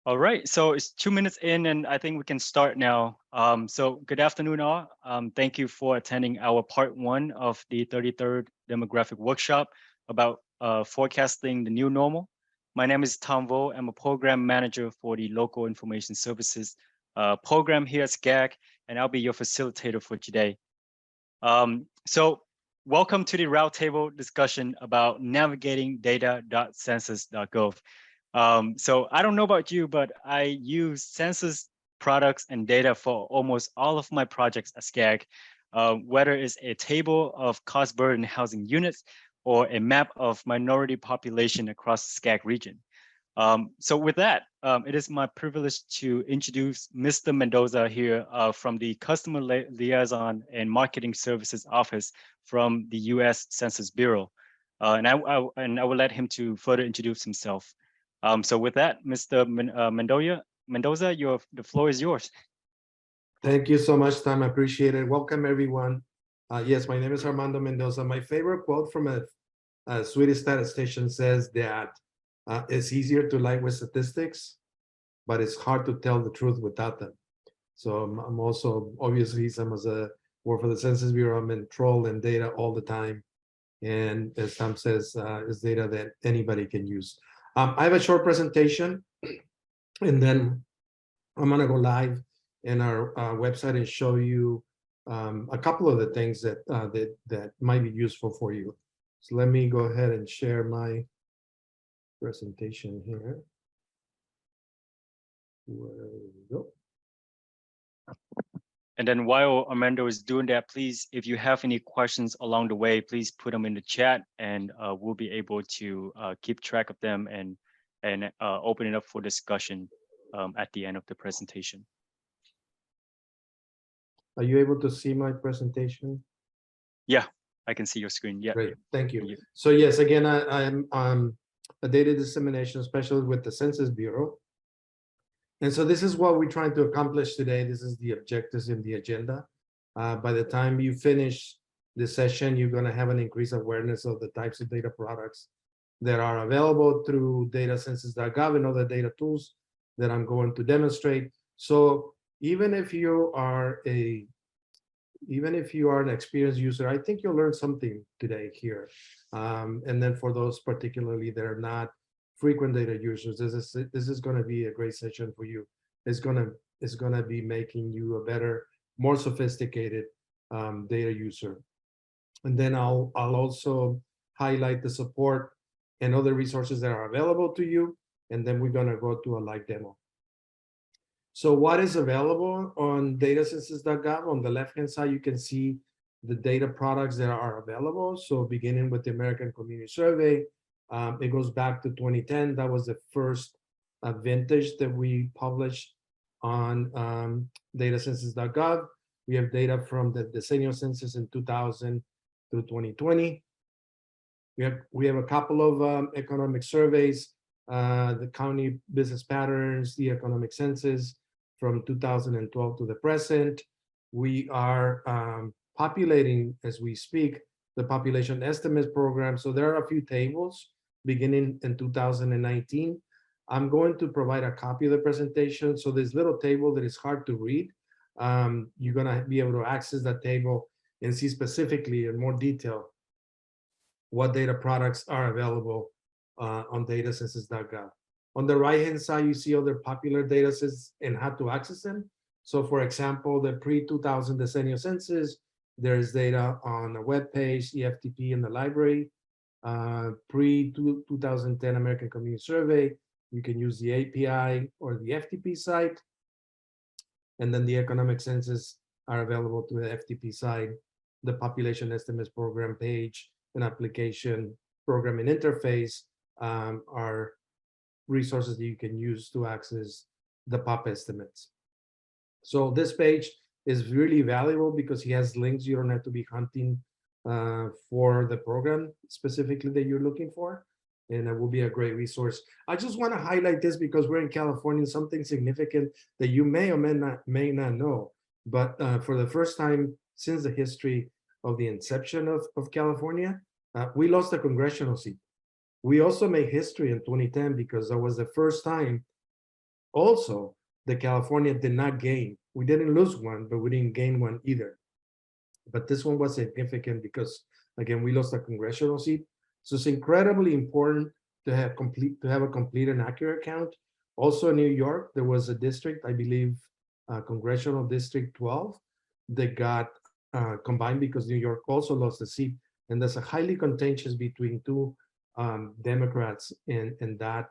All right, so it's 2 minutes in, and I think we can start now. So good afternoon, all. Thank you for attending our part one of the 33rd demographic workshop about forecasting the new normal. My name is Tom Vo. I'm a program manager for the Local Information Services program here at SCAG, and I'll be your facilitator for today. So welcome to the Roundtable discussion about navigating data.census.gov. So I don't know about you, but I use census products and data for almost all of my projects at SCAG, whether it's a table of cost burden housing units or a map of minority population across the SCAG region. So with that, it is my privilege to introduce Mr. Mendoza here from the Customer Liaison and Marketing Services Office from the U.S. Census Bureau. And I will let him to further introduce himself. So with that, Mr. Mendoza, the floor is yours. Thank you so much, Tom. I appreciate it. Welcome, everyone. Yes, my name is Armando Mendoza. My favorite quote from a Swedish statistician says that it's easier to lie with statistics, but it's hard to tell the truth without them. So I'm also, obviously, work for the Census Bureau. I'm in troll and data all the time. And as Tom says, it's data that anybody can use. I have a short presentation, and then I'm going to go live in our website and show you a couple of the things that might be useful for you. So let me go ahead and share my presentation here. Where we go. And then while Armando is doing that, please, if you have any questions along the way, please put them in the chat, and we'll be able to keep track of them and open it up for discussion at the end of the presentation. Are you able to see my presentation? Yeah, I can see your screen. Yeah. Great, thank you. So yes, again, I'm a data dissemination specialist with the Census Bureau. And so this is what we're trying to accomplish today. This is the objectives in the agenda. By the time you finish this session, you're going to have an increased awareness of the types of data products that are available through data.census.gov and other data tools that I'm going to demonstrate. So even if you are an experienced user, I think you'll learn something today here. And then for those particularly that are not frequent data users, this is going to be a great session for you. It's going to be making you a better, more sophisticated data user. And then I'll also highlight the support and other resources that are available to you. And then we're going to go to a live demo. So what is available on datacensus.gov? On the left-hand side, you can see the data products that are available. So beginning with the American Community Survey, it goes back to 2010. That was the first vintage that we published on datacensus.gov. We have data from the decennial census in 2000 through 2020. We have a couple of economic surveys, the county business patterns, the economic census from 2012 to the present. We are populating, as we speak, the population estimates program. So there are a few tables beginning in 2019. I'm going to provide a copy of the presentation. So this little table that is hard to read, you're going to be able to access that table and see specifically in more detail what data products are available on datacensus.gov. On the right-hand side, you see other popular data sets and how to access them. So for example, the pre-2000 decennial census, there's data on a web page, EFTP in the library. Pre-2010 American Community Survey, you can use the API or the FTP site. And then the economic census are available through the FTP site, the population estimates program page, an application programming interface are resources that you can use to access the pop estimates. So this page is really valuable because he has links. You don't have to be hunting for the program specifically that you're looking for, and it will be a great resource. I just want to highlight this because we're in California, something significant that you may or may not know, but for the first time since the history of the inception of California, we lost a congressional seat. We also made history in 2010 because that was the first time Also, the California did not gain. We didn't lose one, but we didn't gain one either. But this one was significant because, again, we lost a congressional seat. So it's incredibly important to have a complete and accurate count. Also in New York, there was a district, I believe, Congressional District 12, that got combined because New York also lost a seat. And there's a highly contentious between two Democrats in that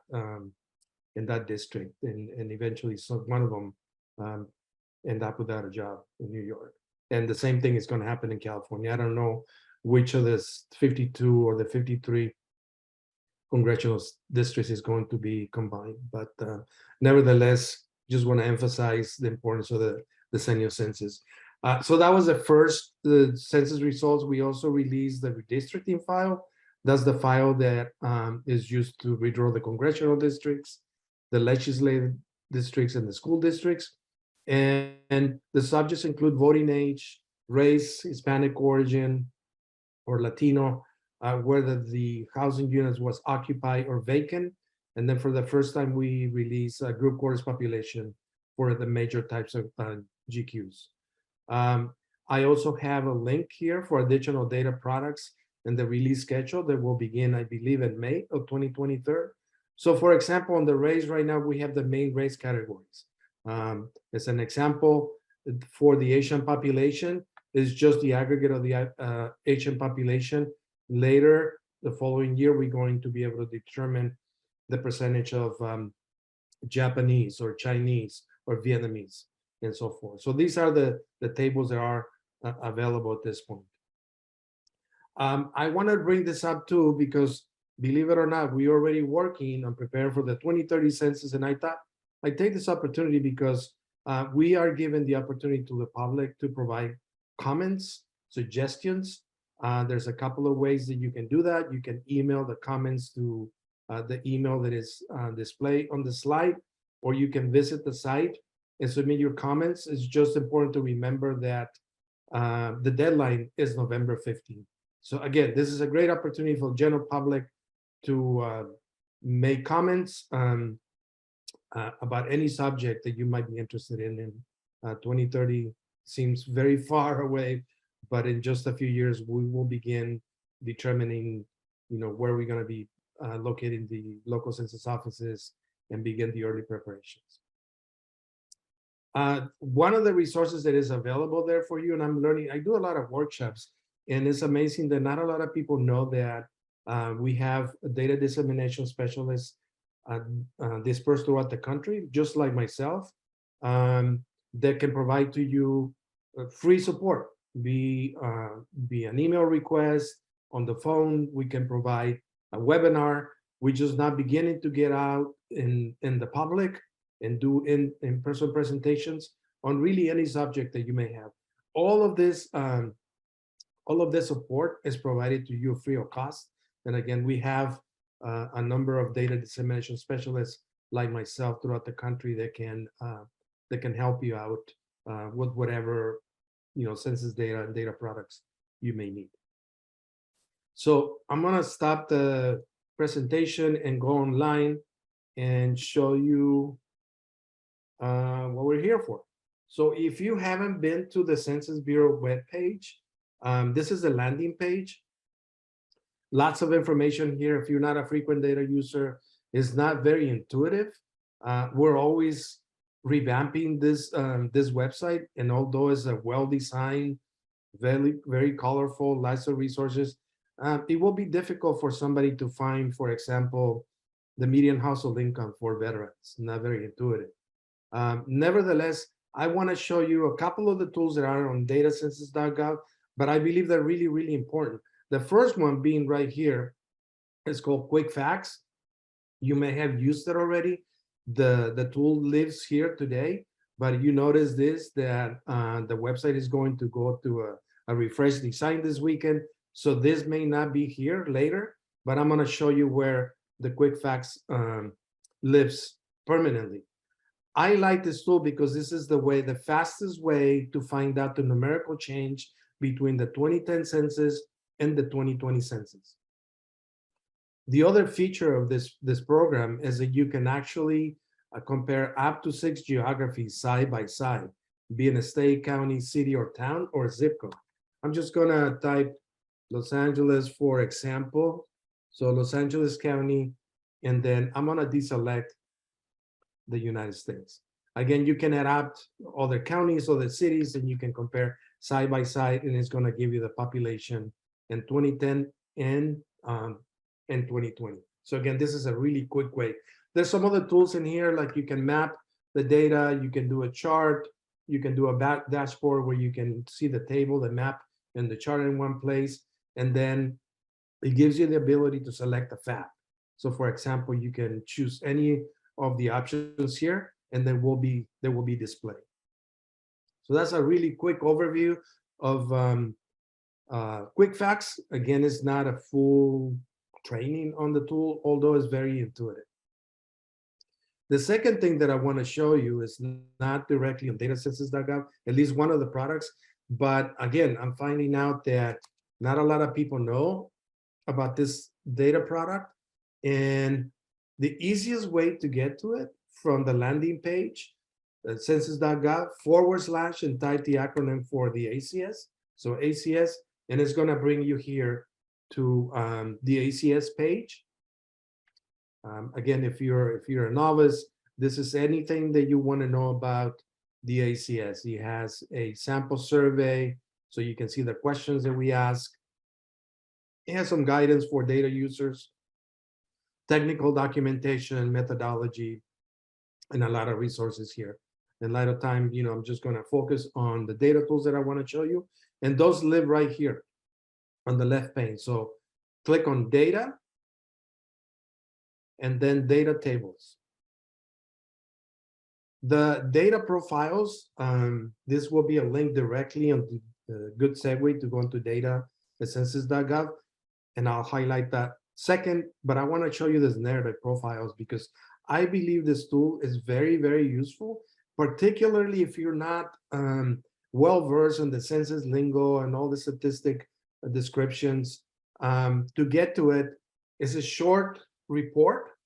district. And eventually, so one of them ended up without a job in New York. And the same thing is going to happen in California. I don't know which of the 52 or the 53 congressional districts is going to be combined, but nevertheless, just want to emphasize the importance of the decennial census. So that was the first census results. We also released the redistricting file. That's the file that is used to redraw the congressional districts, the legislative districts, and the school districts. And the subjects include voting age, race, Hispanic origin, or Latino, whether the housing units was occupied or vacant. And then for the first time, we release a group quarters population for the major types of GQs. I also have a link here for additional data products and the release schedule that will begin, I believe, in May of 2023. So for example, on the race right now, we have the main race categories. As an example, for the Asian population, is just the aggregate of the Asian population. Later, the following year, we're going to be able to determine the percentage of Japanese or Chinese or Vietnamese and so forth. So these are the tables that are available at this point. I want to bring this up too, because believe it or not, we're already working on preparing for the 2030 census. And I thought I take this opportunity because we are given the opportunity to the public to provide comments, suggestions. There's a couple of ways that you can do that. You can email the comments to the email that is displayed on the slide, or you can visit the site and submit your comments. It's just important to remember that the deadline is November 15th. So again, this is a great opportunity for the general public to make comments about any subject that you might be interested in. 2030 seems very far away, but in just a few years, we will begin determining, where we're going to be locating the local census offices and begin the early preparations. One of the resources that is available there for you, and I'm learning, I do a lot of workshops, and it's amazing that not a lot of people know that we have a data dissemination specialists dispersed throughout the country, just like myself, that can provide to you free support, be an email request, on the phone. We can provide a webinar. We're just not beginning to get out in the public and do in-person presentations on really any subject that you may have. All of this support is provided to you free of cost. And again, we have a number of data dissemination specialists like myself throughout the country that can help you out with whatever census data and data products you may need. So I'm gonna stop the presentation and go online and show you what we're here for. So if you haven't been to the Census Bureau webpage, this is the landing page. Lots of information here. If you're not a frequent data user, it's not very intuitive. We're always revamping this website, and although it's a well-designed, very colorful, lots of resources, it will be difficult for somebody to find, for example, the median household income for veterans. Not very intuitive. Nevertheless, I want to show you a couple of the tools that are on data.census.gov, but I believe they're really, really important. The first one being right here is called Quick Facts. You may have used it already. The tool lives here today, but you notice this, that the website is going to go to a refresh design this weekend. So this may not be here later, but I'm going to show you where the Quick Facts lives permanently. I like this tool because this is the fastest way to find out the numerical change between the 2010 census and the 2020 census. The other feature of this program is that you can actually compare up to 6 geographies side by side, be in a state, county, city, or town, or zip code. I'm just gonna type Los Angeles, for example. So Los Angeles County, and then I'm gonna deselect the United States. Again, you can add up other counties, other cities, and you can compare side by side, and it's gonna give you the population in 2010 and 2020. So again, this is a really quick way. There's some other tools in here, like you can map the data, you can do a chart, you can do a back dashboard where you can see the table, the map, and the chart in one place. And then it gives you the ability to select a fact. So for example, you can choose any of the options here, and then they will be displayed. So that's a really quick overview of quick facts. Again, it's not a full training on the tool, although it's very intuitive. The second thing that I want to show you is not directly on data.census.gov, at least one of the products. But again, I'm finding out that not a lot of people know about this data product. And the easiest way to get to it from the landing page, census.gov / and type the acronym for the ACS. So ACS, and it's going to bring you here to the ACS page. Again, if you're a novice, this is anything that you want to know about the ACS. It has a sample survey, so you can see the questions that we ask. It has some guidance for data users, technical documentation, methodology, and a lot of resources here. In light of time, I'm just going to focus on the data tools that I want to show you, and those live right here on the left pane. So click on data, and then data tables. The data profiles, this will be a link directly on the good segue to go into data.census.gov, and I'll highlight that second, but I want to show you this narrative profiles because I believe this tool is very, very useful, particularly if you're not well-versed in the census lingo and all the statistic descriptions. To get to it, it's a short report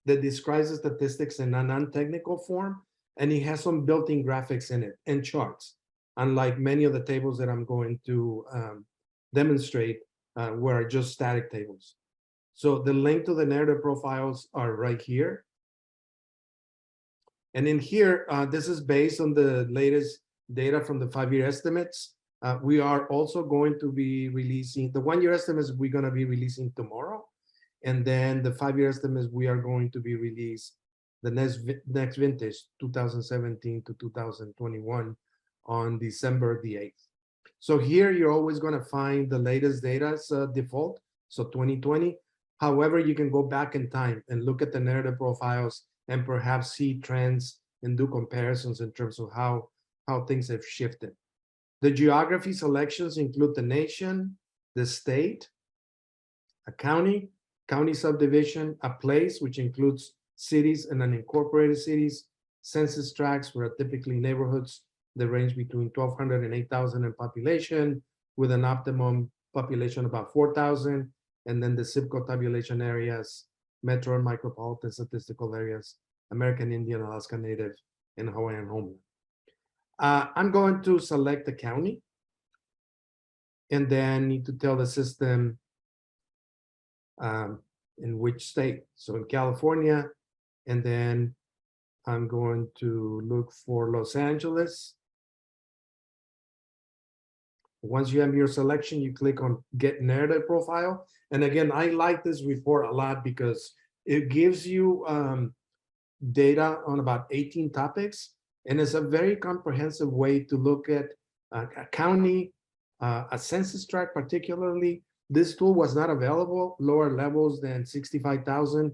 that describes the statistics in a non-technical form, and it has some built-in graphics in it and charts, unlike many of the tables that I'm going to demonstrate where are just static tables. So the link to the narrative profiles are right here. And in here, this is based on the latest data from the 5-year estimates. We are also going to be releasing the 1-year estimates we're going to be releasing tomorrow. And then the 5-year estimates we are going to be released the next vintage, 2017 to 2021, on December the 8th. So here you're always going to find the latest data as default, so 2020. However, you can go back in time and look at the narrative profiles and perhaps see trends and do comparisons in terms of how things have shifted. The geography selections include the nation, the state, a county subdivision, a place, which includes cities and unincorporated cities, census tracts, where are typically neighborhoods that range between 1,200 and 8,000 in population, with an optimum population about 4,000, and then the zip code tabulation areas, metro and micropolitan statistical areas, American Indian, Alaska Native, and Hawaiian homeland. I'm going to select the county, and then need to tell the system in which state. So in California, and then I'm going to look for Los Angeles. Once you have your selection, you click on Get Narrative Profile. And again, I like this report a lot because it gives you data on about 18 topics. And it's a very comprehensive way to look at a county, a census tract particularly. This tool was not available lower levels than 65,000.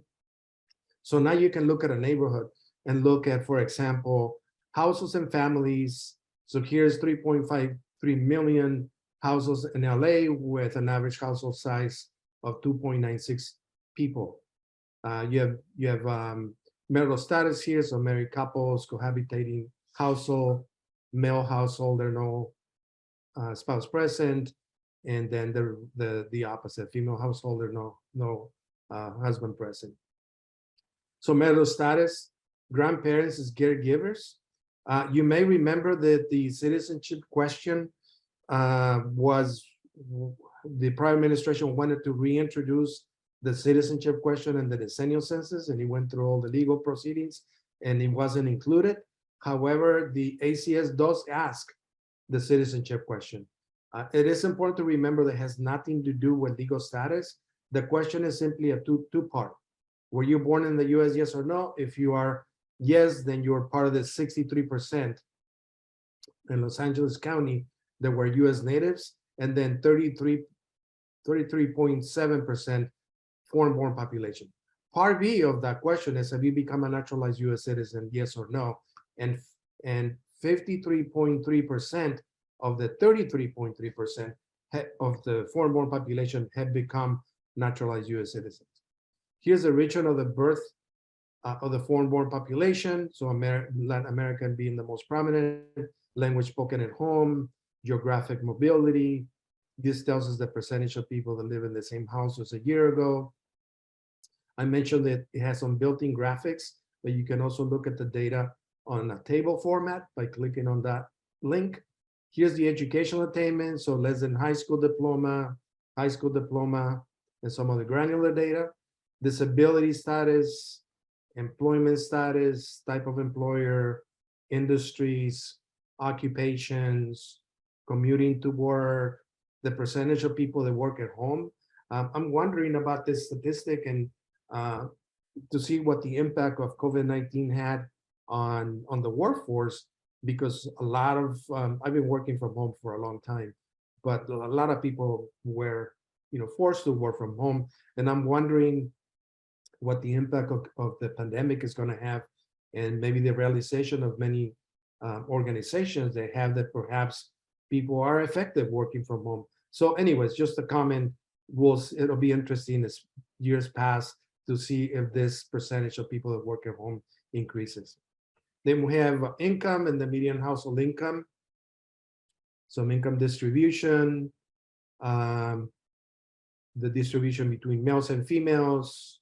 So now you can look at a neighborhood and look at, for example, households and families. So here's 3.53 million households in LA with an average household size of 2.96 people. You have marital status here, so married couples, cohabitating household, male household, there are no spouse present, and then the opposite, female household, there no husband present. So marital status, grandparents as caregivers. You may remember that the citizenship question was the prior administration wanted to reintroduce the citizenship question in the decennial census, and it went through all the legal proceedings and it wasn't included. However, the ACS does ask the citizenship question. It is important to remember that it has nothing to do with legal status. The question is simply a two-part. Were you born in the US, yes or no? If you are yes, then you're part of the 63% in Los Angeles County that were US natives, and then 33.7% foreign-born population. Part B of that question is, have you become a naturalized US citizen, yes or no? And 53.3% of the 33.3% of the foreign-born population have become naturalized US citizens. Here's the region of the birth of the foreign-born population. So Latin American being the most prominent, language spoken at home, geographic mobility. This tells us the percentage of people that live in the same house as a year ago. I mentioned that it has some built-in graphics, but you can also look at the data on a table format by clicking on that link. Here's the educational attainment, so less than high school diploma, and some of the granular data. Disability status, employment status, type of employer, industries, occupations, commuting to work, the percentage of people that work at home. I'm wondering about this statistic and to see what the impact of COVID-19 had on the workforce, because a lot of, I've been working from home for a long time, but a lot of people were forced to work from home. And I'm wondering what the impact of the pandemic is going to have, and maybe the realization of many organizations that have that perhaps people are effective working from home. So anyways, just a comment. It'll be interesting as years pass to see if this percentage of people that work at home increases. Then we have income and the median household income. Some income distribution, the distribution between males and females,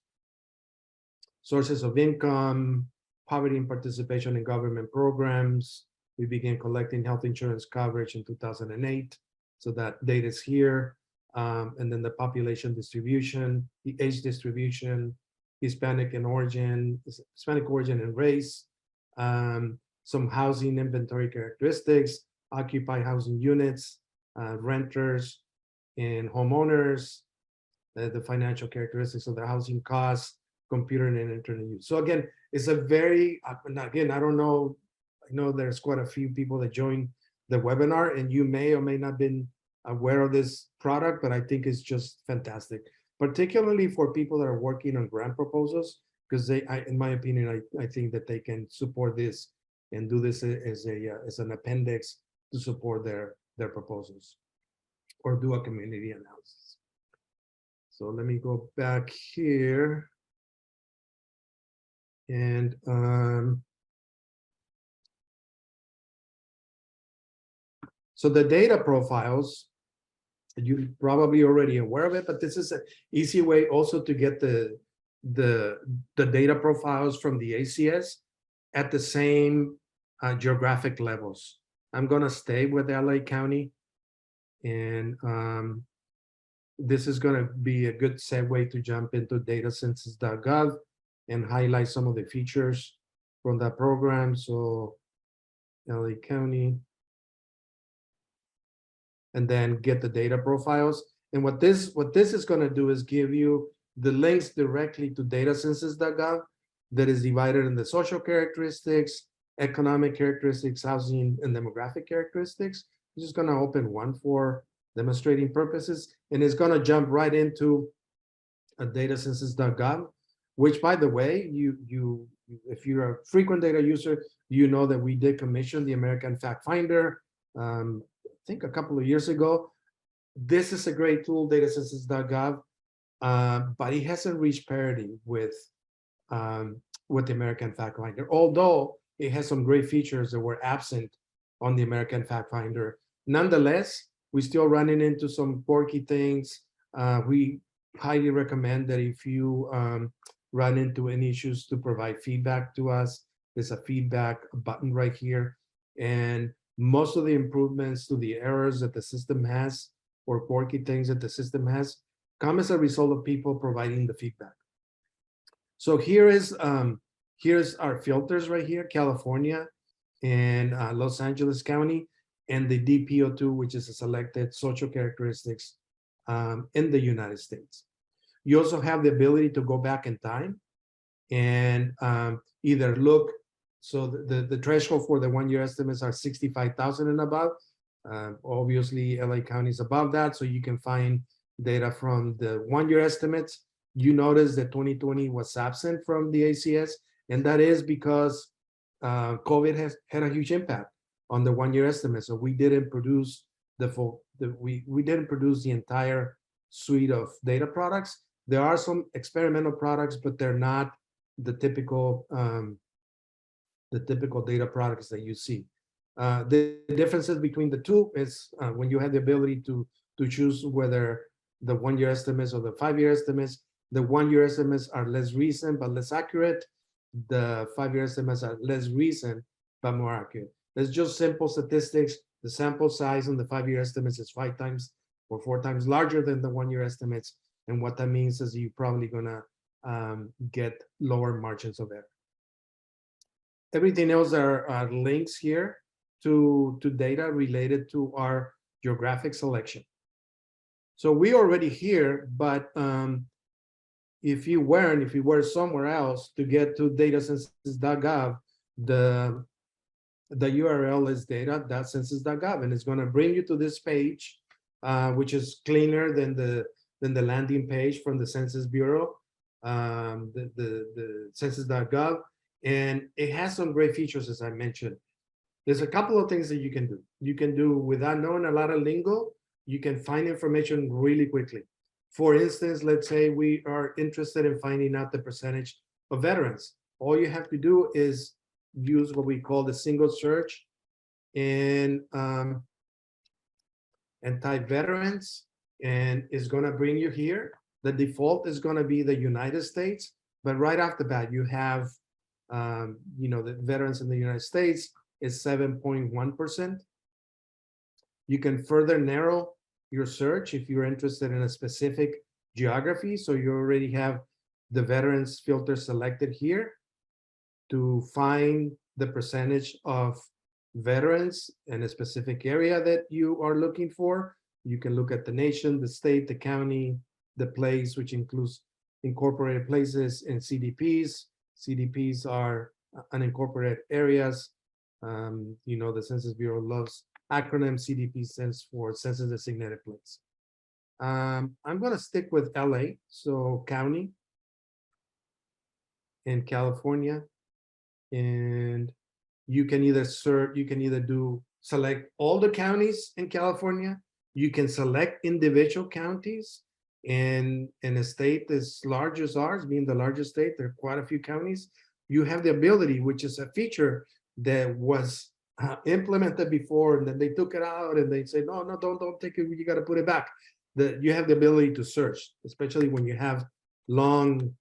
sources of income, poverty and participation in government programs. We began collecting health insurance coverage in 2008. So that data is here. And then the population distribution, the age distribution, Hispanic origin and race, some housing inventory characteristics, occupied housing units, renters and homeowners, the financial characteristics of the housing costs, computer and internet use. So again, it's a very, again, I don't know, I know there's quite a few people that joined the webinar, and you may or may not been aware of this product, but I think it's just fantastic, particularly for people that are working on grant proposals, because in my opinion, I think that they can support this and do this as an appendix to support their proposals or do a community analysis. So let me go back here. And so the data profiles, you're probably already aware of it, but this is an easy way also to get the data profiles from the ACS at the same geographic levels. I'm going to stay with LA County, and this is going to be a good segue to jump into data.census.gov and highlight some of the features from that program. So LA County, and then get the data profiles. And what this is going to do is give you the links directly to data.census.gov that is divided into social characteristics, economic characteristics, housing and demographic characteristics. I'm just going to open one for demonstrating purposes, and it's going to jump right into a data.census.gov, which, by the way, if you're a frequent data user, you know that we did commission the American Fact Finder, I think a couple of years ago. This is a great tool, data.census.gov, but it hasn't reached parity with the American Fact Finder, although it has some great features that were absent on the American Fact Finder. Nonetheless, we're still running into some quirky things. We highly recommend that if you run into any issues, to provide feedback to us. There's a feedback button right here. And most of the improvements to the errors that the system has or quirky things that the system has come as a result of people providing the feedback. So here's our filters right here, California and Los Angeles County, and the DPO2, which is a selected social characteristics in the United States. You also have the ability to go back in time and either look, so the threshold for the 1 year estimates are 65,000 and above. Obviously, LA County is above that, so you can find data from the 1 year estimates. You notice that 2020 was absent from the ACS, and that is because COVID has had a huge impact on the 1 year estimate. So we didn't produce we didn't produce the entire suite of data products. There are some experimental products, but they're not the typical data products that you see. The differences between the two is when you have the ability to choose whether the 1 year estimates or the 5 year estimates. The 1 year estimates are less recent but less accurate. The 5 year estimates are less recent but more accurate. It's just simple statistics. The sample size on the 5 year estimates is 5 times or 4 times larger than the 1 year estimates. And what that means is you're probably gonna get lower margins of error. Everything else are links here to data related to our geographic selection. So we already here, but if you were somewhere else to get to data.census.gov, the URL is data.census.gov, and it's going to bring you to this page, which is cleaner than the landing page from the Census Bureau, the census.gov, and it has some great features, as I mentioned. There's a couple of things that you can do. You can do without knowing a lot of lingo. You can find information really quickly. For instance, let's say we are interested in finding out the percentage of veterans. All you have to do is use what we call the single search and type veterans, and it's going to bring you here. The default is going to be the United States, but right off the bat, you have, the veterans in the United States is 7.1%. You can further narrow your search if you're interested in a specific geography. So you already have the veterans filter selected here to find the percentage of veterans in a specific area that you are looking for. You can look at the nation, the state, the county, the place, which includes incorporated places and CDPs. CDPs are unincorporated areas. The Census Bureau loves acronym. CDP stands for Census Designated Place. I'm going to stick with LA, so county in California, and you can either select all the counties in California. You can select individual counties, and in a state as large as ours, being the largest state, there are quite a few counties. You have the ability, which is a feature that was implemented before, and then they took it out and they say, no, don't take it, you got to put it back. You have the ability to search, especially when you have long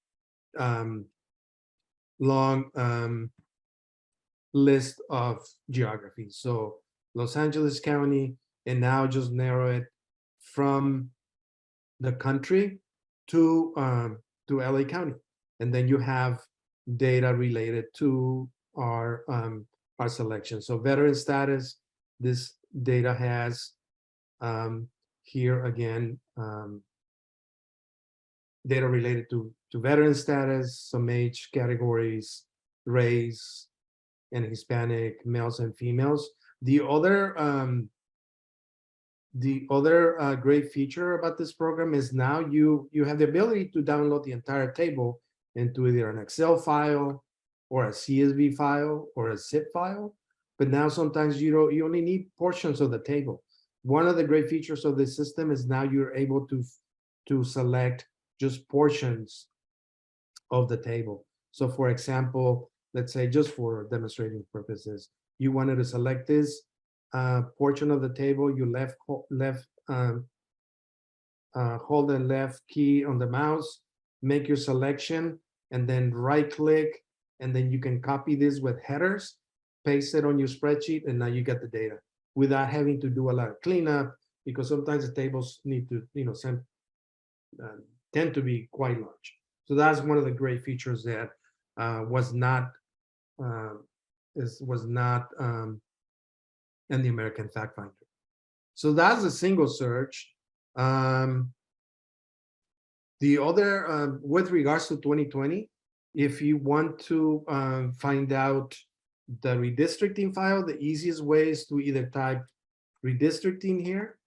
list of geographies. So Los Angeles County, and now just narrow it from the country to LA County, and then you have data related to our selection. So veteran status, this data has here again data related to veteran status, some age categories, race, and Hispanic males and females. The other great feature about this program is now you have the ability to download the entire table into either an Excel file or a CSV file or a zip file. But now sometimes you only need portions of the table. One of the great features of this system is now you're able to select just portions of the table. So for example, let's say just for demonstrating purposes, you wanted to select this portion of the table, you hold the left key on the mouse, make your selection, and then right click and then you can copy this with headers, paste it on your spreadsheet, and now you get the data without having to do a lot of cleanup, because sometimes the tables need to, tend to be quite large. So that's one of the great features that was not in the American Fact Finder. So that's a single search. The other, with regards to 2020, if you want to find out the redistricting file, the easiest way is to either type redistricting here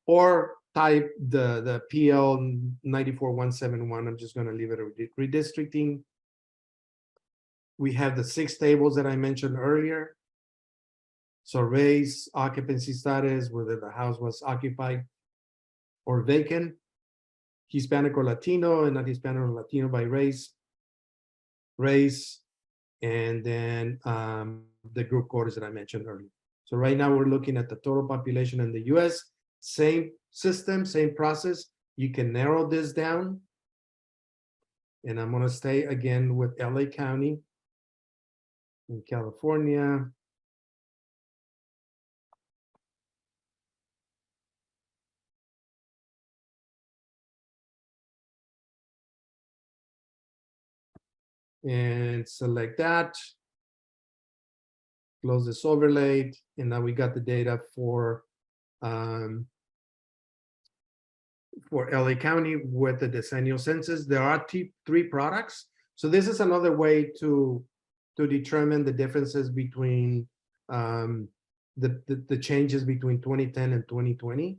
or type the PL 94171. I'm just going to leave it at redistricting. We have the 6 tables that I mentioned earlier. So race, occupancy status, whether the house was occupied or vacant, Hispanic or Latino, and not Hispanic or Latino by race, and then the group codes that I mentioned earlier. So right now we're looking at the total population in the US, same system, same process. You can narrow this down. And I'm going to stay again with LA County in California. And select that. Close this overlay, and now we got the data for LA County with the decennial census. There are 3 products. So this is another way to determine the differences between the changes between 2010 and 2020.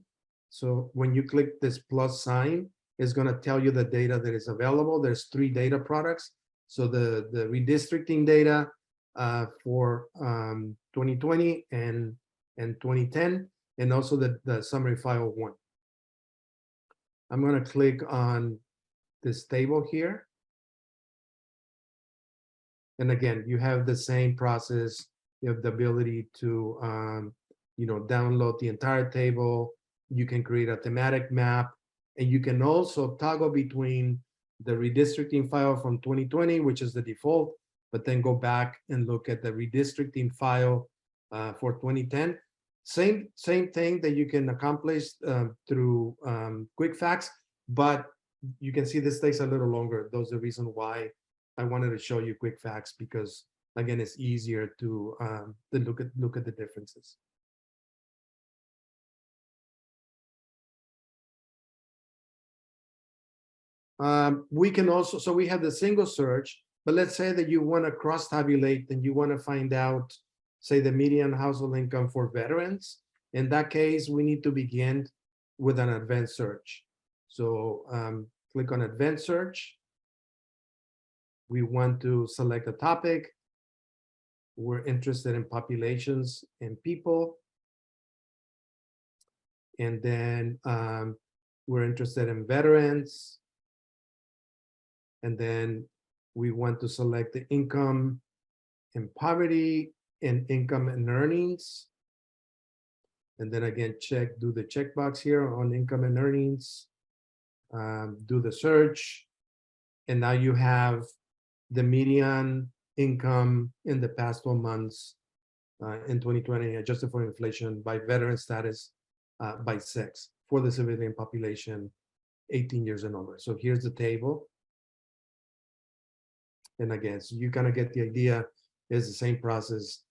So when you click this plus sign, it's going to tell you the data that is available. There's 3 data products. So the redistricting data for 2020 and 2010, and also the summary file 1. I'm going to click on this table here. And again, you have the same process. You have the ability to download the entire table. You can create a thematic map, and you can also toggle between the redistricting file from 2020, which is the default, but then go back and look at the redistricting file for 2010. Same thing that you can accomplish through quick facts, but you can see this takes a little longer. Those are the reason why I wanted to show you quick facts, because again, it's easier to look at the differences. We can also, so we have the single search, but let's say that you want to cross tabulate and you want to find out, say, the median household income for veterans. In that case, we need to begin with an advanced search. So click on advanced search. We want to select a topic. We're interested in populations and people. And then we're interested in veterans. And then we want to select the income and poverty and income and earnings. And then again, do the checkbox here on income and earnings. Do the search. And now you have the median income in the past 12 months in 2020, adjusted for inflation by veteran status by sex for the civilian population 18 years and over. So here's the table. And again, so you kind of get the idea. It's the same process,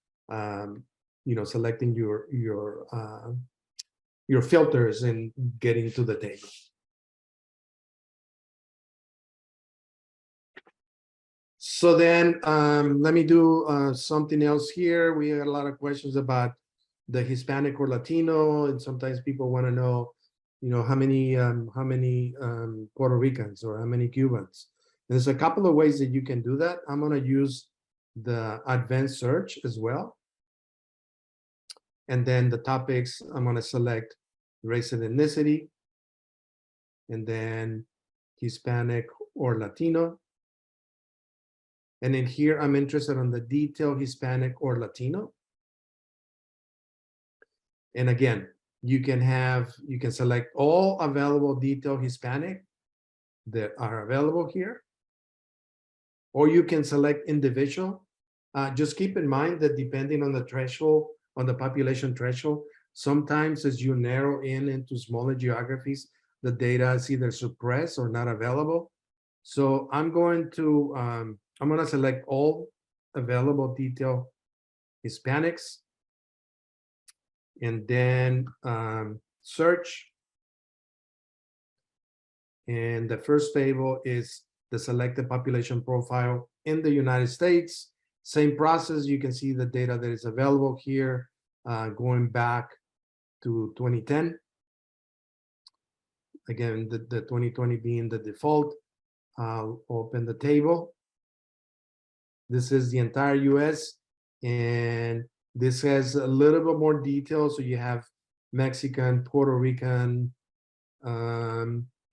selecting your filters and getting to the table. So then let me do something else here. We had a lot of questions about the Hispanic or Latino, and sometimes people want to know, how many Puerto Ricans or how many Cubans. And there's a couple of ways that you can do that. I'm going to use the advanced search as well. And then the topics, I'm going to select race and ethnicity, and then Hispanic or Latino. And in here, I'm interested in the detail Hispanic or Latino. And again, you can select all available detail Hispanic, that are available here, or you can select individual. Just keep in mind that depending on the threshold, on the population threshold, sometimes as you narrow in into smaller geographies, the data is either suppressed or not available. So I'm going to select all available detail Hispanics, and then search. And the first table is the selected population profile in the United States. Same process, you can see the data that is available here, going back to 2010. Again, the 2020 being the default. I'll open the table. This is the entire US, and this has a little bit more detail. So you have Mexican, Puerto Rican,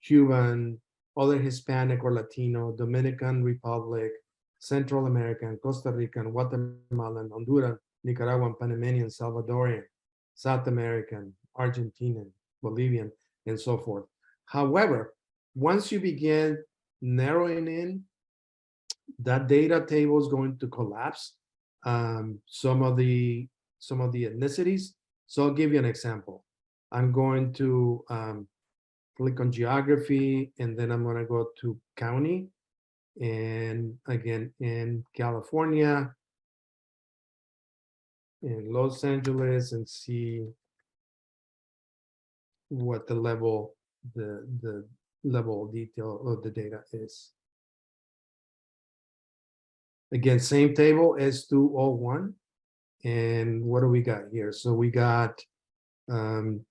Cuban, other Hispanic or Latino, Dominican Republic, Central American, Costa Rican, Guatemalan, Honduran, Nicaraguan, Panamanian, Salvadorian, South American, Argentinian, Bolivian, and so forth. However, once you begin narrowing in, that data table is going to collapse some of the ethnicities. So I'll give you an example. I'm going to click on geography, and then I'm going to go to county. And again, in California, in Los Angeles, and see what the level of detail of the data is. Again, same table, S201. And what do we got here? So we got Guatemalan.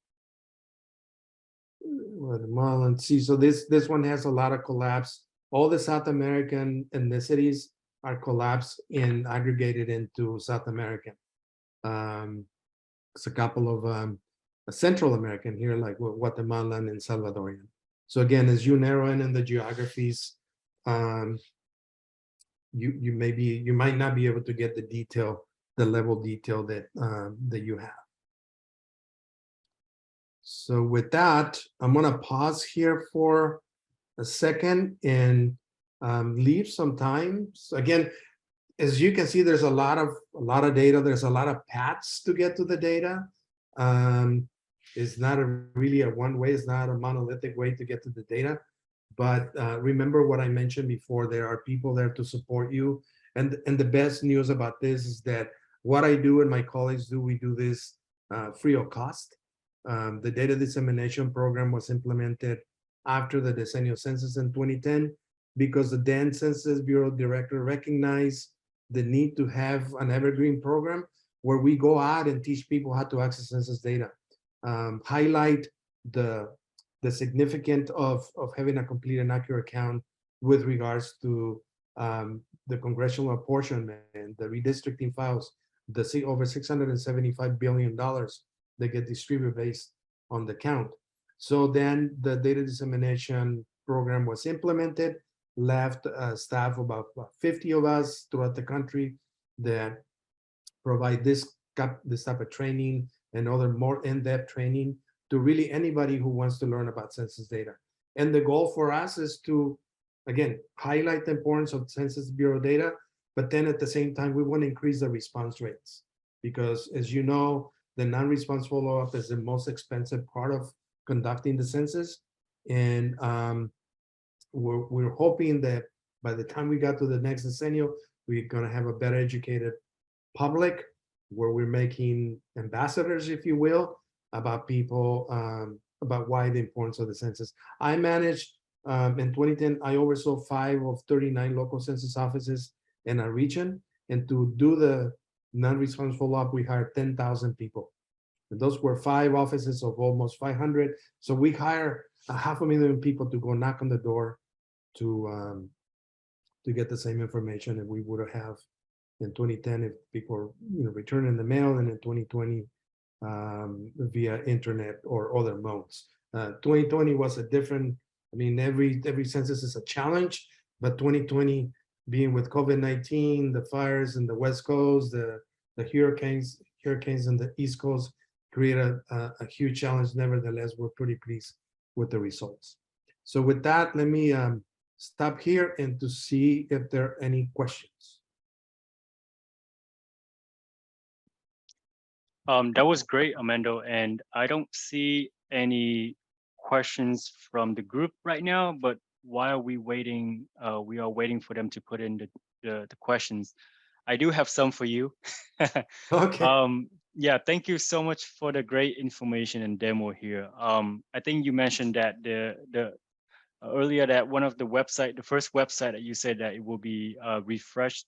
See, so this one has a lot of collapse. All the South American ethnicities are collapsed and aggregated into South American. It's a couple of Central American here, like Guatemalan and Salvadorian. So again, as you narrow in the geographies, you might not be able to get the detail, the level detail that that you have. So with that, I'm gonna pause here for a second and leave some time. So again, as you can see, there's a lot of data. There's a lot of paths to get to the data. It's not really a one way. It's not a monolithic way to get to the data. But remember what I mentioned before. There are people there to support you. And the best news about this is that what I do and my colleagues do, we do this free of cost. The data dissemination program was implemented after the decennial census in 2010 because the then Census Bureau director recognized the need to have an evergreen program where we go out and teach people how to access census data, highlight the significance of having a complete and accurate count with regards to the congressional apportionment, the redistricting files, the over $675 billion that get distributed based on the count. So then the data dissemination program was implemented, left staff, about 50 of us throughout the country that provide this type of training and other more in-depth training to really anybody who wants to learn about census data. And the goal for us is to, again, highlight the importance of Census Bureau data, but then at the same time, we want to increase the response rates because, as you know, the non-response follow-up is the most expensive part of conducting the census. And we're hoping that by the time we got to the next decennial, we're going to have a better educated public where we're making ambassadors, if you will, about people, about why the importance of the census. I managed, in 2010, I oversaw 5 of 39 local census offices in our region. And to do the non-response follow-up, we hired 10,000 people. And those were 5 offices of almost 500. So we hire 500,000 people to go knock on the door to get the same information that we would have in 2010 if people return in the mail, and in 2020 via internet or other modes. 2020 was a different. I mean, every census is a challenge, but 2020 being with COVID-19, the fires in the West Coast, the hurricanes in the East Coast create a huge challenge. Nevertheless, we're pretty pleased with the results. So with that, let me stop here and to see if there are any questions. That was great, Amendo, and I don't see any questions from the group right now, but while we waiting, we are waiting for them to put in the questions. I do have some for you. Okay. Yeah, thank you so much for the great information and demo here. I think you mentioned that the earlier that one of the first website that you said that it will be refreshed,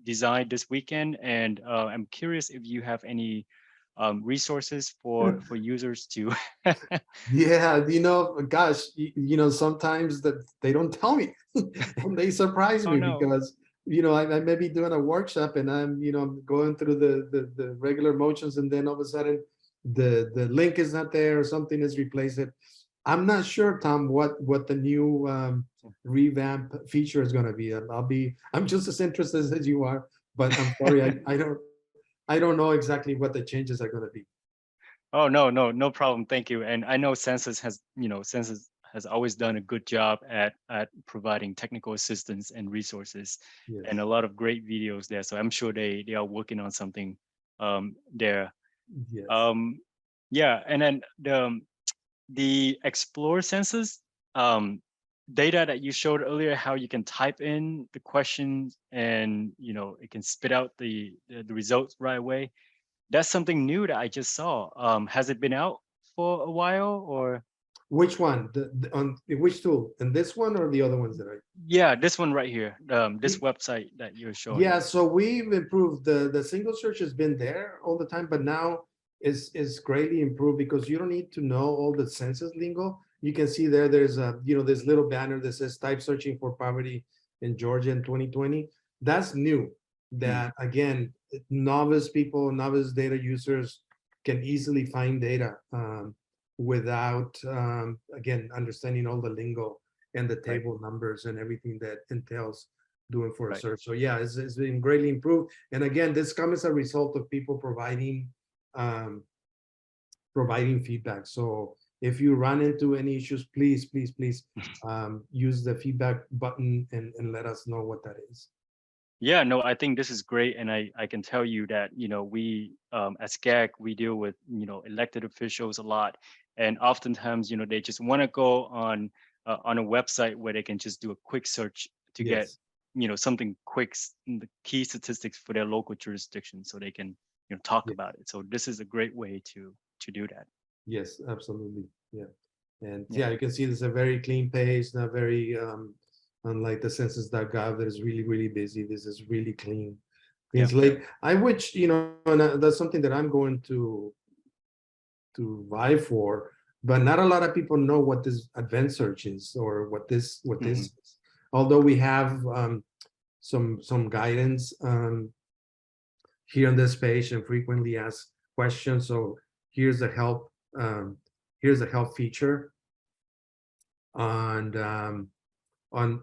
designed this weekend, and I'm curious if you have any resources for users to. Yeah, gosh, sometimes that they don't tell me and they surprise Oh me no. because, I may be doing a workshop and I'm going through the regular motions and then all of a sudden the link is not there or something is replaced. I'm not sure, Tom, what the new revamp feature is going to be. I'm just as interested as you are, but I'm sorry, I don't know exactly what the changes are going to be. Oh no problem. Thank you. And I know Census has always done a good job at providing technical assistance and resources, and Yes, a lot of great videos there. So I'm sure they are working on something there. yes. Um, yeah, and then the Explore census data that you showed earlier, how you can type in the questions and it can spit out the results right away. That's something new that I just saw. Has it been out for a while or? Which one? On which tool? And this one or the other ones that I? Yeah, this one right here, this website that you're showing. Yeah, so we've improved. The single search has been there all the time, but now is greatly improved because you don't need to know all the census lingo. You can see there's this little banner that says type searching for poverty in Georgia in 2020. That's new. Hmm, That again, novice data users can easily find data without again understanding all the lingo and the right, table numbers and everything that entails doing for a right. search. So yeah, it's been greatly improved. And again, this comes as a result of people um, providing feedback. So if you run into any issues, please use the feedback button and let us know what that is. Yeah, no, I think this is great, and I can tell you that we at SCAG we deal with elected officials a lot, and oftentimes they just want to go on a website where they can just do a quick search to get Yes, something quick, the key statistics for their local jurisdiction, so they can talk yes, about it. So this is a great way to do that. yes, absolutely. Yeah. And Yeah, yeah, you can see this is a very clean page, not very unlike the census.gov that is really busy. This is really clean yeah, slate. I wish, and that's something that I'm going to vie for, but not a lot of people know what this advanced search is or what this hmm, is. Although we have some guidance here on this page and frequently asked questions. So here's the help. Here's the help feature on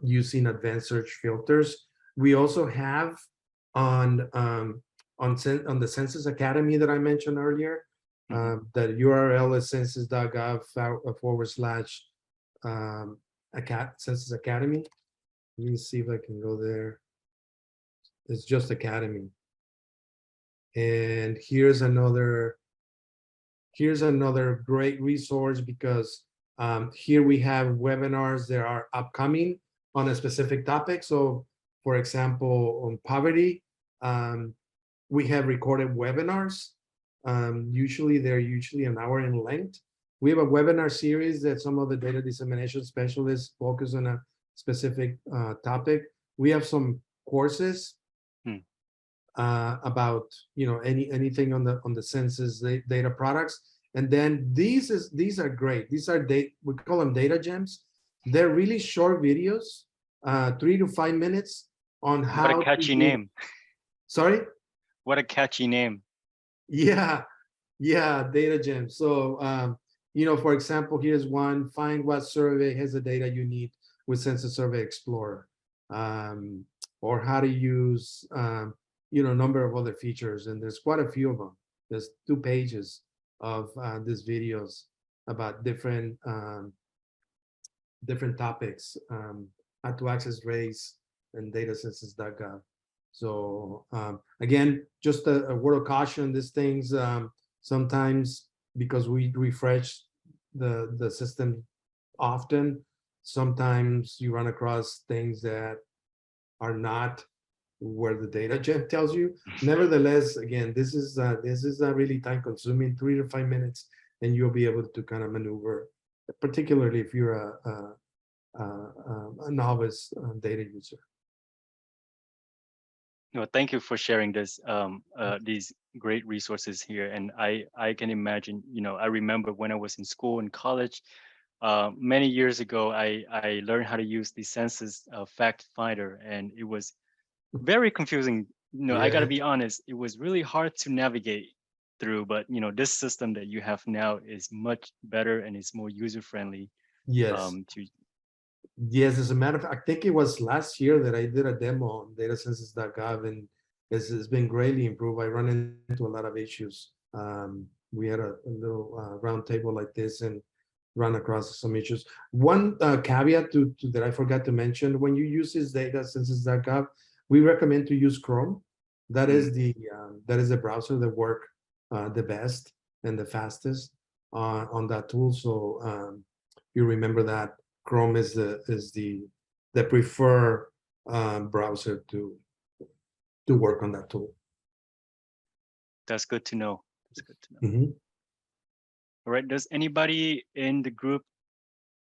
using advanced search filters. We also have on on the Census Academy that I mentioned earlier. hmm. The URL is census.gov / Census Academy. Let me see if I can go there. It's just Academy. And here's another great resource because here we have webinars that are upcoming on a specific topic. So, for example, on poverty, um, we have recorded webinars. They're usually an hour in length. We have a webinar series that some of the data dissemination specialists focus on a specific topic. We have some courses Hmm. about anything on the census data products. And then these are great. These are we call them data gems. They're really short videos, 3 to 5 minutes on What a how to catchy use. name! Sorry. What a catchy name! Yeah, yeah, data gems. So for example, here's one: find what survey has the data you need with Census Survey Explorer, um, or how to use a number of other features. And there's quite a few of them. There's 2 pages of these videos about different different topics, how to access race and data.census.gov. So again, just a word of caution, these things sometimes, because we refresh the system often, sometimes you run across things that are not where the data gen tells you. Nevertheless, again, this is really time consuming, 3 to 5 minutes, and you'll be able to kind of maneuver, particularly if you're a novice data user. No, thank you for sharing this, these great resources here. And I can imagine, I remember when I was in school and college, many years ago, I learned how to use the census fact finder, and it was very confusing. I got to Yeah. be honest, it was really hard to navigate through, but this system that you have now is much better and it's more user friendly. Yes. To Yes, as a matter of fact, I think it was last year that I did a demo on datacensus.gov, and it's been greatly improved. I run into a lot of issues. We had a little roundtable like this and run across some issues. One caveat to that I forgot to mention: when you use this datacensus.gov, we recommend to use Chrome. That mm, is the browser that work the best and the fastest on that tool. So you remember that Chrome is the preferred browser to work on that tool. that's good to know. That's good to know. Mhm. All right. Does anybody in the group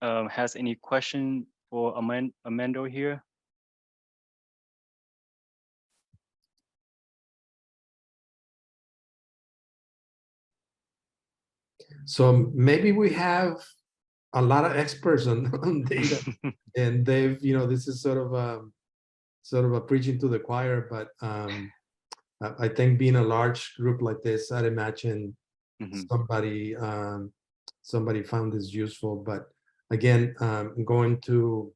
has any question for Amando here? So maybe we have a lot of experts on data, and they've, this is sort of a preaching to the choir, but I think being a large group like this, I'd imagine Mhm. somebody found this useful. But again, I'm going to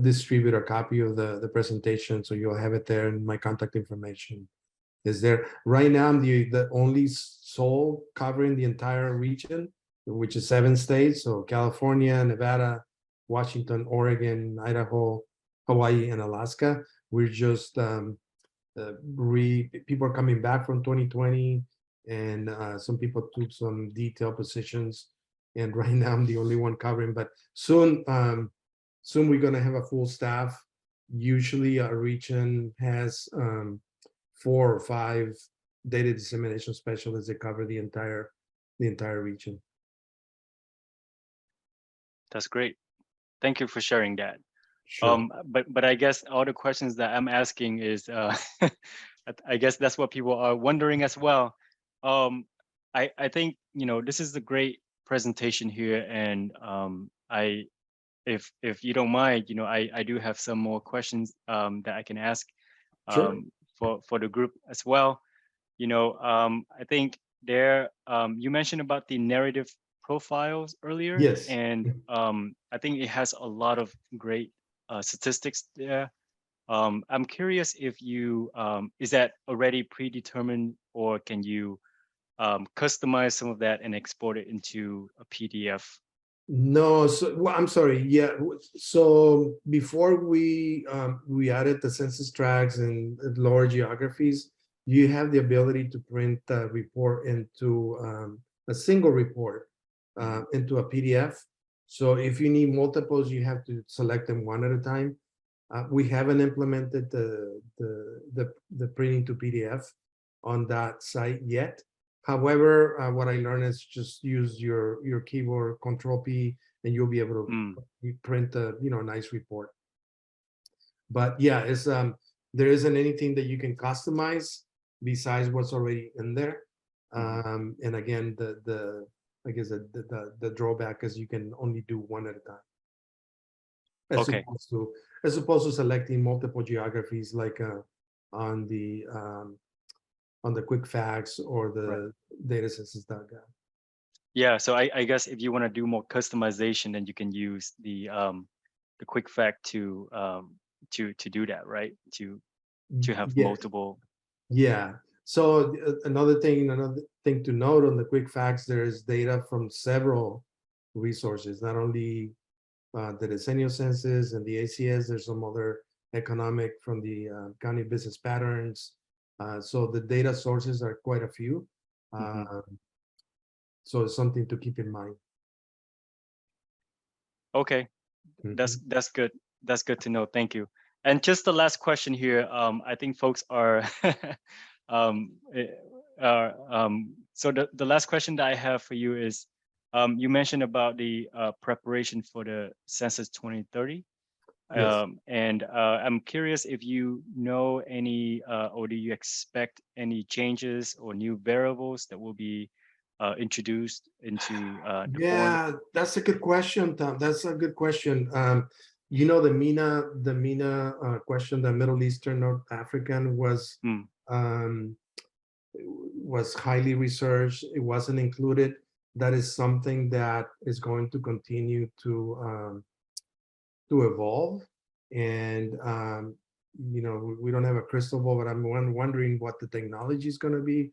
distribute a copy of the presentation, so you'll have it there, and my contact information is there. Right now, I'm the only sole covering the entire region, which is 7 states. So California, Nevada, Washington, Oregon, Idaho, Hawaii, and Alaska. We're just people are coming back from 2020, and some people took some detailed positions. And right now, I'm the only one covering. But soon, soon we're gonna have a full staff. Usually, our region has 4 or 5 data dissemination specialists that cover the entire region. That's great. Thank you for sharing that. Sure. But I guess all the questions that I'm asking is, I guess that's what people are wondering as well. I think this is a great presentation here, and if you don't mind, I do have some more questions that I can ask Sure. for the group as well. I think you mentioned about the narrative profiles earlier, Yes. and I think it has a lot of great statistics there. I'm curious if you is that already predetermined, or can you customize some of that and export it into a PDF? No, so well, I'm sorry. Yeah, so before we added the census tracts and lower geographies, you have the ability to print the report into a single report Mhm. into a PDF. So if you need multiples, you have to select them one at a time. We haven't implemented the printing to PDF on that site yet. However, what I learned is just use your keyboard Control P, and you'll be able Mm, to print a nice report. But yeah, it's there isn't anything that you can customize besides what's already in there. mhm. And again, the I guess the drawback is you can only do one at a time, as Okay, opposed to selecting multiple geographies like on the um, on the quick facts or right. the datacensus.gov. Yeah, so I guess if you want to do more customization, then you can use the quick fact to do that, right? To have Yeah, multiple. yeah. So another thing to note on the quick facts, there is data from several resources, not only the decennial census and the ACS. There's some other economic from the county business patterns. So the data sources are quite a few. So it's something to keep in mind. Okay, that's good. That's good to know. Thank you. And just the last question here. I think folks are so the last question that I have for you is, you mentioned about the preparation for the census 2030. Yes. And I'm curious if you know any, or do you expect any changes or new variables that will be introduced into the form? Yeah, that's a good question, Tom. That's a good question. You know, the MENA question, the Middle Eastern North African Mm, um, was highly researched. It wasn't included. That is something that is going to continue to evolve. And you know, we don't have a crystal ball, but I'm wondering what the technology is going to be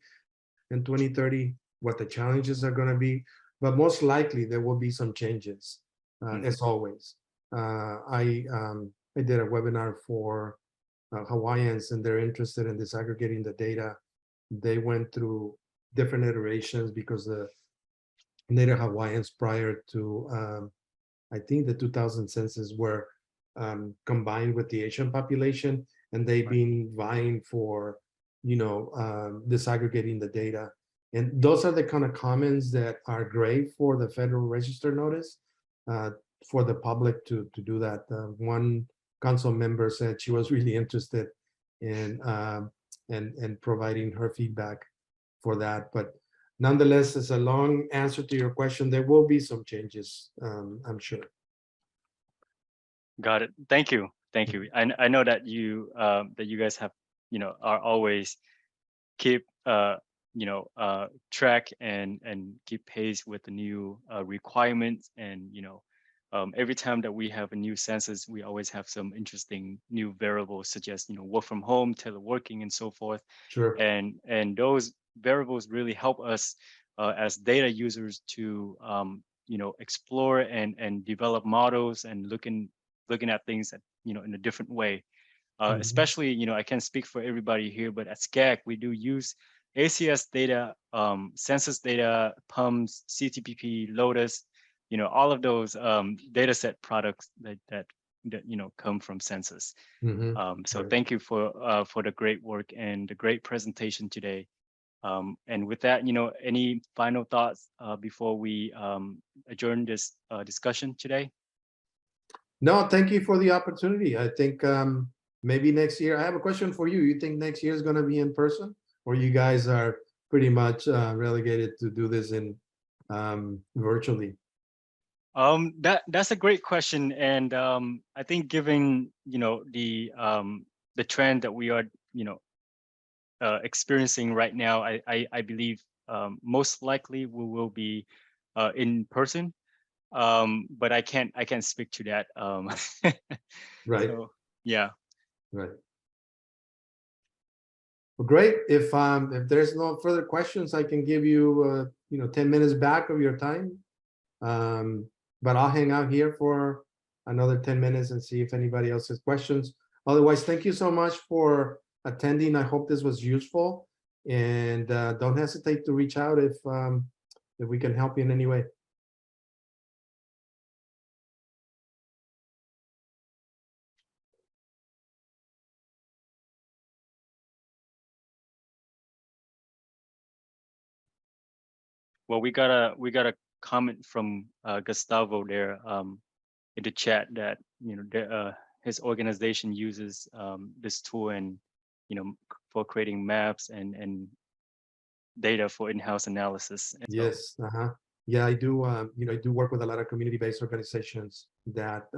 in 2030, what the challenges are going to be. But most likely there will be some changes, as always. I did a webinar for Hawaiians, and they're interested in disaggregating the data. They went through different iterations because the Native Hawaiians prior to I think the 2000 census were combined with the Asian population, and they've right. been vying for, you know, disaggregating the data. And those are the kind of comments that are great for the Federal Register notice, uh, for the public to do that. One council member said she was really interested in and providing her feedback for that. But nonetheless, it's a long answer to your question. There will be some changes, I'm sure. Got it. Thank you. Thank you. I know that you guys have, are always keep track and keep pace with the new requirements, and every time that we have a new census, we always have some interesting new variables such as work from home, teleworking, and so forth. Sure. And those variables really help us as data users to explore and develop models and looking at things that in a different way. Mhm. Especially, I can't speak for everybody here, but at SCAG, we do use ACS data, census data, PUMS, CTPP, Lotus, all of those dataset products that come from census. Mhm. So Right. thank you for the great work and the great presentation today. And with that, any final thoughts before we adjourn this discussion today? No, thank you for the opportunity. I think maybe next year. I have a question for you. You think next year is going to be in person, or you guys are pretty much relegated to do this in virtually? That's a great question, and I think given the trend that we are experiencing right now, I believe most likely we will be in person. But I can't speak to that. Right. So yeah. Right. Well, great. If there's no further questions, I can give you 10 minutes back of your time. But I'll hang out here for another 10 minutes and see if anybody else has questions. Otherwise, thank you so much for attending. I hope this was useful, and don't hesitate to reach out if we can help you in any way. Well, we got a comment from Gustavo there in the chat that his organization uses this tool, and for creating maps and data for in-house analysis. And so Yes. Uh-huh. Yeah, I do. I do work with a lot of community-based organizations that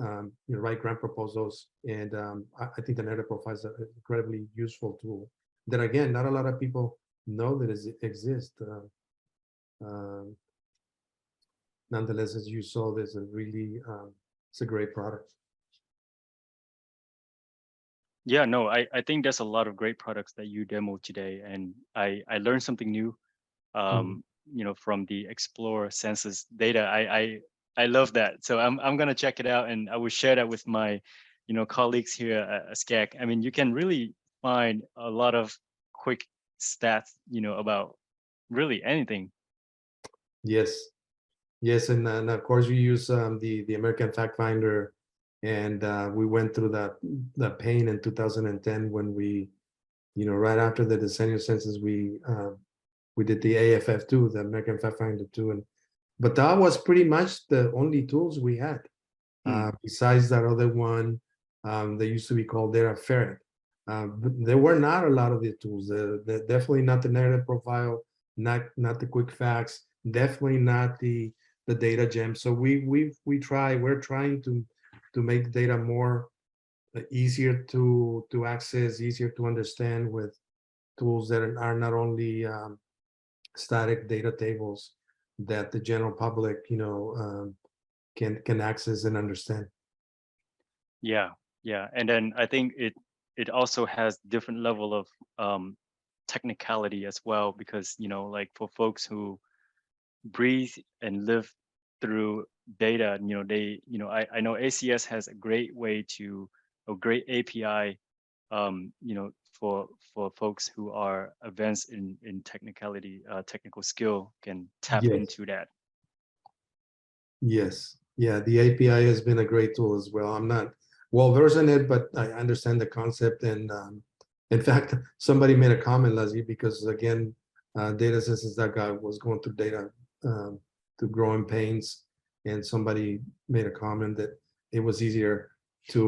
write grant proposals, and I think the Narrated Profile is an incredibly useful tool. That again, not a lot of people know that it exists. Um, Nonetheless, as you saw, there's a really it's a great product. yeah, no, I think there's a lot of great products that you demoed today, and I learned something new Mhm. from the Explore census data. I love that. So I'm gonna check it out, and I will share that with my, colleagues here at SCAG. I mean, you can really find a lot of quick stats, about really anything. Yes, yes, and of course we use the American Fact Finder, and we went through that pain in 2010 when we, right after the decennial census, we did the AFF2, the American Fact Finder 2, and but that was pretty much the only tools we had. Besides that other one, they used to be called Data Ferret. But there were not a lot of the tools. Definitely not the narrative profile, not the quick facts, definitely not the data gem. So we're trying to make data more easier to access, easier to understand with tools that are not only static data tables that the general public, can access and understand. Yeah, yeah, and then I think it also has different level of technicality as well, because like for folks who breathe and live through data, I know ACS has a great way to a great API, for folks who are advanced in technicality, technical skill can tap Yes. into that. Yes. Yeah, the API has been a great tool as well. I'm not well versed in it, but I understand the concept. And in fact, somebody made a comment last year because again, data.census.gov was going through data to growing pains, and somebody made a comment that it was easier to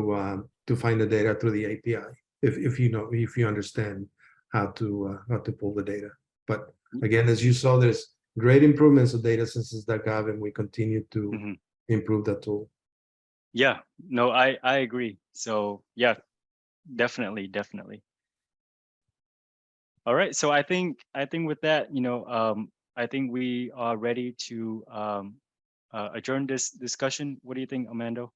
find the data through the API if you understand how to pull the data. But again, as you saw, there's great improvements of data.census.gov, and we continue to Mhm. improve that tool. Yeah, no, I agree. So yeah, definitely. All right, so I think with that, I think we are ready to adjourn this discussion. What do you think, Amando?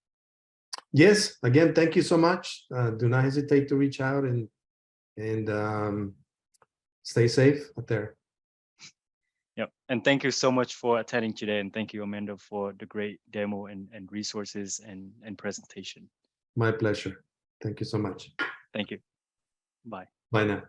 Yes, again, thank you so much. Do not hesitate to reach out and stay safe out there. Yep. And thank you so much for attending today, and thank you, Amanda, for the great demo and resources and presentation. My pleasure. Thank you so much. Thank you. Bye. Bye now.